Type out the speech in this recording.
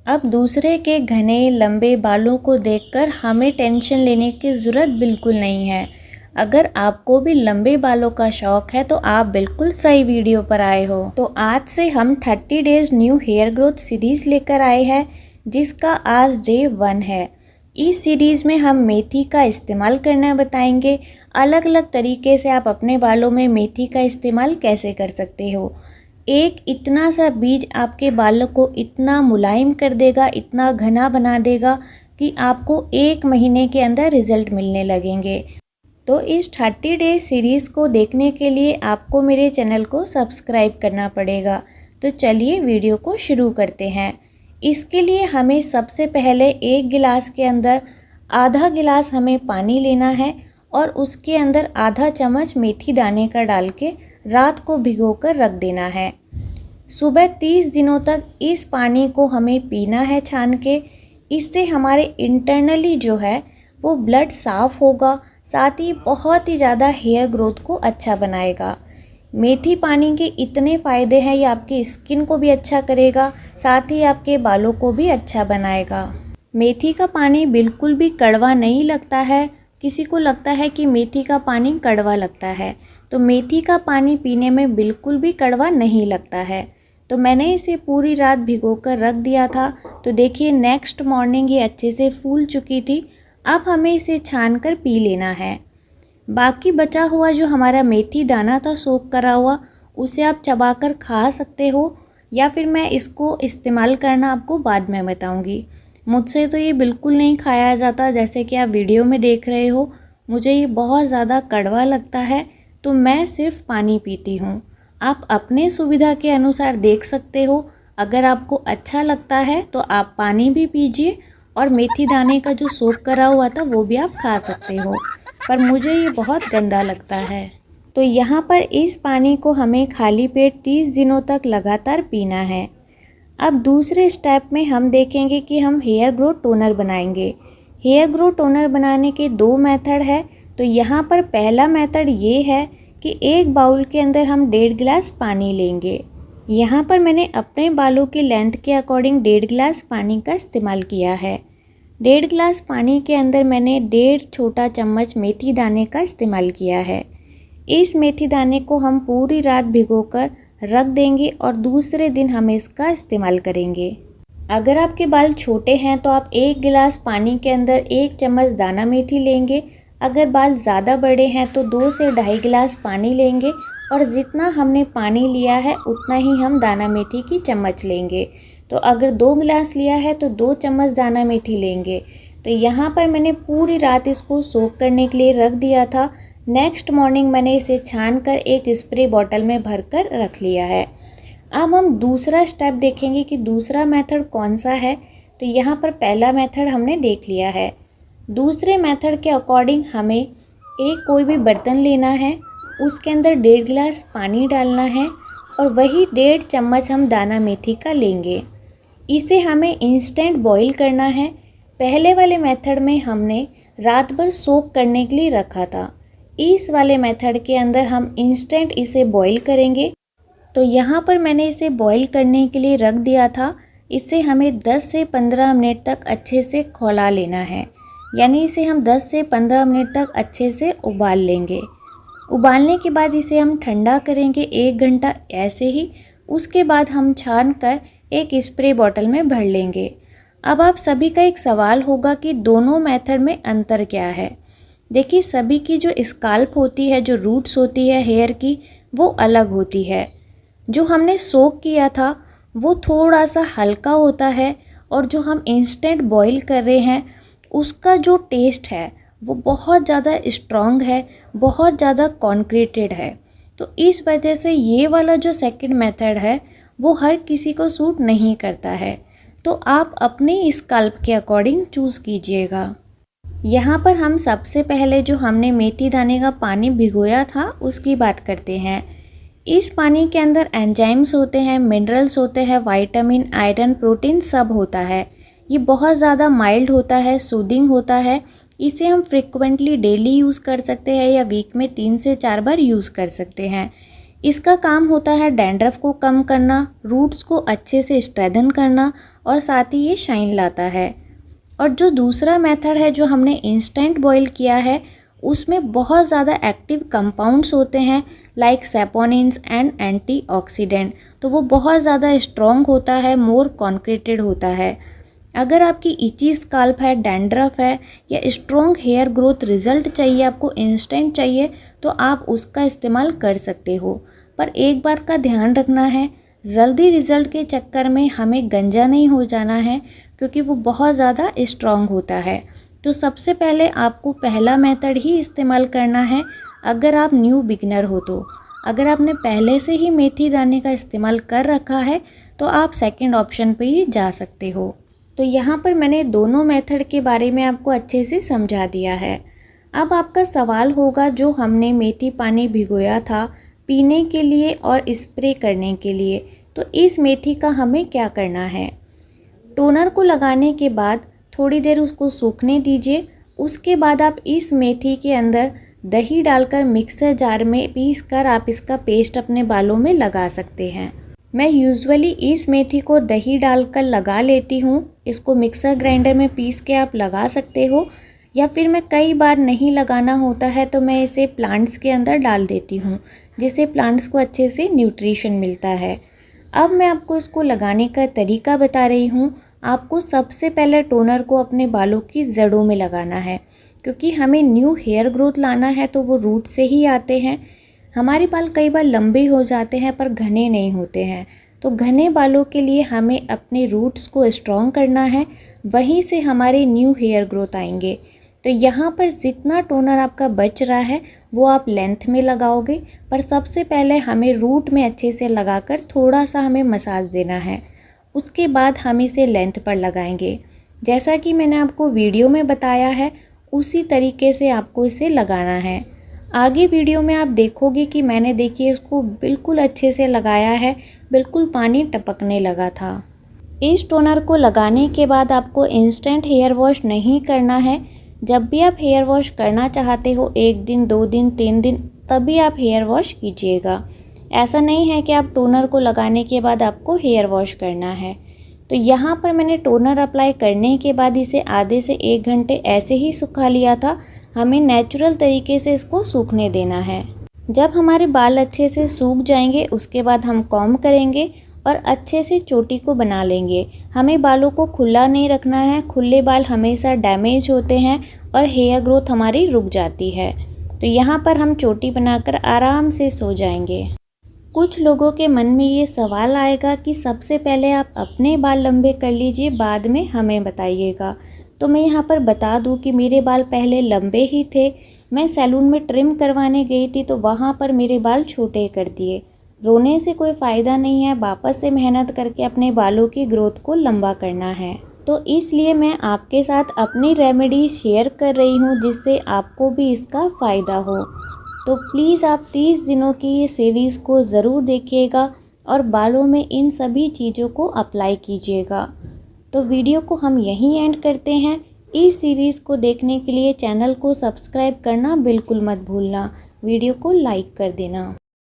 अब दूसरे के घने लंबे बालों को देखकर हमें टेंशन लेने की ज़रूरत बिल्कुल नहीं है। अगर आपको भी लंबे बालों का शौक़ है तो आप बिल्कुल सही वीडियो पर आए हो। तो आज से हम 30 days new hair growth series लेकर आए हैं, जिसका आज डे 1 है। इस सीरीज़ में हम मेथी का इस्तेमाल करना बताएंगे। अलग अलग तरीके से आप अपने बालों में मेथी का इस्तेमाल कैसे कर सकते हो। एक इतना सा बीज आपके बालों को इतना मुलायम कर देगा, इतना घना बना देगा कि आपको 1 महीने के अंदर रिज़ल्ट मिलने लगेंगे। तो इस 30 डेज सीरीज़ को देखने के लिए आपको मेरे चैनल को सब्सक्राइब करना पड़ेगा। तो चलिए वीडियो को शुरू करते हैं। इसके लिए हमें सबसे पहले 1 गिलास के अंदर आधा गिलास हमें पानी लेना है और उसके अंदर आधा चम्मच मेथी दाने का डाल के रात को भिगोकर रख देना है। सुबह 30 दिनों तक इस पानी को हमें पीना है छान के। इससे हमारे इंटरनली जो है वो ब्लड साफ़ होगा, साथ ही बहुत ही ज़्यादा हेयर ग्रोथ को अच्छा बनाएगा। मेथी पानी के इतने फ़ायदे हैं, ये आपकी स्किन को भी अच्छा करेगा, साथ ही आपके बालों को भी अच्छा बनाएगा। मेथी का पानी बिल्कुल भी कड़वा नहीं लगता है। किसी को लगता है कि मेथी का पानी कड़वा लगता है, तो मेथी का पानी पीने में बिल्कुल भी कड़वा नहीं लगता है। तो मैंने इसे पूरी रात भिगोकर रख दिया था। तो देखिए नेक्स्ट मॉर्निंग ये अच्छे से फूल चुकी थी। अब हमें इसे छान कर पी लेना है। बाकी बचा हुआ जो हमारा मेथी दाना था सोक करा हुआ, उसे आप चबाकर खा सकते हो, या फिर मैं इसको इस्तेमाल करना आपको बाद में बताऊंगी। मुझसे तो ये बिल्कुल नहीं खाया जाता, जैसे कि आप वीडियो में देख रहे हो। मुझे ये बहुत ज़्यादा कड़वा लगता है, तो मैं सिर्फ पानी पीती हूँ। आप अपने सुविधा के अनुसार देख सकते हो। अगर आपको अच्छा लगता है तो आप पानी भी पीजिए और मेथी दाने का जो सोक करा हुआ था वो भी आप खा सकते हो, पर मुझे ये बहुत गंदा लगता है। तो यहाँ पर इस पानी को हमें खाली पेट 30 दिनों तक लगातार पीना है। अब दूसरे स्टेप में हम देखेंगे कि हम हेयर ग्रोथ टोनर बनाएंगे। हेयर ग्रोथ टोनर बनाने के 2 मेथड है। तो यहाँ पर पहला मेथड ये है कि 1 बाउल के अंदर हम 1.5 गिलास पानी लेंगे। यहाँ पर मैंने अपने बालों की लेंथ के अकॉर्डिंग 1.5 गिलास पानी का इस्तेमाल किया है। 1.5 गिलास पानी के अंदर मैंने 1.5 छोटा चम्मच मेथी दाने का इस्तेमाल किया है। इस मेथी दाने को हम पूरी रात भिगोकर रख देंगे और दूसरे दिन हम इसका इस्तेमाल करेंगे। अगर आपके बाल छोटे हैं तो आप 1 गिलास पानी के अंदर 1 चम्मच दाना मेथी लेंगे। अगर बाल ज़्यादा बड़े हैं तो 2 से 2.5 गिलास पानी लेंगे, और जितना हमने पानी लिया है उतना ही हम दाना मेथी की चम्मच लेंगे। तो अगर 2 गिलास लिया है तो 2 चम्मच दाना मेथी लेंगे। तो यहाँ पर मैंने पूरी रात इसको सोक करने के लिए रख दिया था। नेक्स्ट मॉर्निंग मैंने इसे छान कर एक स्प्रे बॉटल में भर कर रख लिया है। अब हम दूसरा स्टेप देखेंगे कि दूसरा मेथड कौन सा है। तो यहाँ पर पहला मेथड हमने देख लिया है। दूसरे मेथड के अकॉर्डिंग हमें एक कोई भी बर्तन लेना है, उसके अंदर 1.5 गिलास पानी डालना है और वही 1.5 चम्मच हम दाना मेथी का लेंगे। इसे हमें इंस्टेंट बॉईल करना है। पहले वाले मेथड में हमने रात भर सोक करने के लिए रखा था। इस वाले मेथड के अंदर हम इंस्टेंट इसे बॉईल करेंगे। तो यहाँ पर मैंने इसे बॉईल करने के लिए रख दिया था। इसे हमें 10 से 15 मिनट तक अच्छे से खौला लेना है, यानी इसे हम 10 से 15 मिनट तक अच्छे से उबाल लेंगे। उबालने के बाद इसे हम ठंडा करेंगे 1 घंटा ऐसे ही। उसके बाद हम छान कर एक स्प्रे बॉटल में भर लेंगे। अब आप सभी का एक सवाल होगा कि दोनों मेथड में अंतर क्या है। देखिए, सभी की जो स्काल्प होती है, जो रूट्स होती है हेयर की, वो अलग होती है। जो हमने सोक किया था वो थोड़ा सा हल्का होता है, और जो हम इंस्टेंट बॉईल कर रहे हैं उसका जो टेस्ट है वो बहुत ज़्यादा स्ट्रॉन्ग है, बहुत ज़्यादा कॉन्क्रीटेड है। तो इस वजह से ये वाला जो सेकंड मेथड है वो हर किसी को सूट नहीं करता है। तो आप अपने स्कल्प के अकॉर्डिंग चूज़ कीजिएगा। यहाँ पर हम सबसे पहले जो हमने मेथी दाने का पानी भिगोया था उसकी बात करते हैं। इस पानी के अंदर एंजाइम्स होते हैं, मिनरल्स होते हैं, विटामिन, आयरन, प्रोटीन सब होता है। ये बहुत ज़्यादा माइल्ड होता है, सूदिंग होता है। इसे हम फ्रिक्वेंटली डेली यूज़ कर सकते हैं या वीक में 3 से 4 बार यूज़ कर सकते हैं। इसका काम होता है डैंड्रफ को कम करना, रूट्स को अच्छे से स्ट्रेंथन करना और साथ ही ये शाइन लाता है। और जो दूसरा मेथड है जो हमने इंस्टेंट बॉयल किया है, उसमें बहुत ज़्यादा एक्टिव कंपाउंड्स होते हैं लाइक सैपोनिन्स एंड एंटीऑक्सीडेंट, तो वो बहुत ज़्यादा स्ट्रॉन्ग होता है, मोर कॉन्क्रीटेड होता है। अगर आपकी इची स्काल्प है, डैंड्रफ है या स्ट्रॉन्ग हेयर ग्रोथ रिजल्ट चाहिए, आपको इंस्टेंट चाहिए, तो आप उसका इस्तेमाल कर सकते हो। पर एक बात का ध्यान रखना है, जल्दी रिजल्ट के चक्कर में हमें गंजा नहीं हो जाना है, क्योंकि वो बहुत ज़्यादा स्ट्रॉन्ग होता है। तो सबसे पहले आपको पहला मेथड ही इस्तेमाल करना है अगर आप न्यू बिगिनर हो तो। अगर आपने पहले से ही मेथी दाने का इस्तेमाल कर रखा है तो आप सेकंड ऑप्शन पे ही जा सकते हो। तो यहाँ पर मैंने दोनों मेथड के बारे में आपको अच्छे से समझा दिया है। अब आपका सवाल होगा, जो हमने मेथी पानी भिगोया था पीने के लिए और स्प्रे करने के लिए, तो इस मेथी का हमें क्या करना है। टोनर को लगाने के बाद थोड़ी देर उसको सूखने दीजिए। उसके बाद आप इस मेथी के अंदर दही डालकर मिक्सर जार में पीस कर आप इसका पेस्ट अपने बालों में लगा सकते हैं। मैं यूजुअली इस मेथी को दही डालकर लगा लेती हूँ। इसको मिक्सर ग्राइंडर में पीस के आप लगा सकते हो, या फिर मैं कई बार नहीं लगाना होता है तो मैं इसे प्लांट्स के अंदर डाल देती हूँ, जिससे प्लांट्स को अच्छे से न्यूट्रिशन मिलता है। अब मैं आपको इसको लगाने का तरीका बता रही हूँ। आपको सबसे पहले टोनर को अपने बालों की जड़ों में लगाना है, क्योंकि हमें न्यू हेयर ग्रोथ लाना है तो वो रूट से ही आते हैं। हमारे बाल कई बार लंबे हो जाते हैं पर घने नहीं होते हैं, तो घने बालों के लिए हमें अपने रूट्स को स्ट्रॉन्ग करना है, वहीं से हमारे न्यू हेयर ग्रोथ आएंगे। तो यहाँ पर जितना टोनर आपका बच रहा है वो आप लेंथ में लगाओगे, पर सबसे पहले हमें रूट में अच्छे से लगाकर थोड़ा सा हमें मसाज देना है। उसके बाद हम इसे लेंथ पर लगाएंगे। जैसा कि मैंने आपको वीडियो में बताया है उसी तरीके से आपको इसे लगाना है। आगे वीडियो में आप देखोगे कि मैंने देखिए इसको बिल्कुल अच्छे से लगाया है, बिल्कुल पानी टपकने लगा था। इस टोनर को लगाने के बाद आपको इंस्टेंट हेयर वॉश नहीं करना है। जब भी आप हेयर वॉश करना चाहते हो, 1 दिन 2 दिन 3 दिन, तभी आप हेयर वॉश कीजिएगा। ऐसा नहीं है कि आप टोनर को लगाने के बाद आपको हेयर वॉश करना है। तो यहाँ पर मैंने टोनर अप्लाई करने के बाद इसे आधे से 1 घंटे ऐसे ही सुखा लिया था। हमें नेचुरल तरीके से इसको सूखने देना है। जब हमारे बाल अच्छे से सूख जाएंगे उसके बाद हम कॉम्ब करेंगे और अच्छे से चोटी को बना लेंगे। हमें बालों को खुला नहीं रखना है, खुले बाल हमेशा डैमेज होते हैं और हेयर ग्रोथ हमारी रुक जाती है। तो यहाँ पर हम चोटी बनाकर आराम से सो जाएंगे। कुछ लोगों के मन में ये सवाल आएगा कि सबसे पहले आप अपने बाल लंबे कर लीजिए, बाद में हमें बताइएगा। तो मैं यहाँ पर बता दूँ कि मेरे बाल पहले लंबे ही थे। मैं सैलून में ट्रिम करवाने गई थी तो वहाँ पर मेरे बाल छोटे कर दिए। रोने से कोई फ़ायदा नहीं है, वापस से मेहनत करके अपने बालों की ग्रोथ को लंबा करना है। तो इसलिए मैं आपके साथ अपनी रेमेडी शेयर कर रही हूँ, जिससे आपको भी इसका फ़ायदा हो। तो प्लीज़ आप 30 दिनों की ये सीरीज़ को ज़रूर देखिएगा और बालों में इन सभी चीज़ों को अप्लाई कीजिएगा। तो वीडियो को हम यहीं एंड करते हैं। इस सीरीज़ को देखने के लिए चैनल को सब्सक्राइब करना बिल्कुल मत भूलना, वीडियो को लाइक कर देना।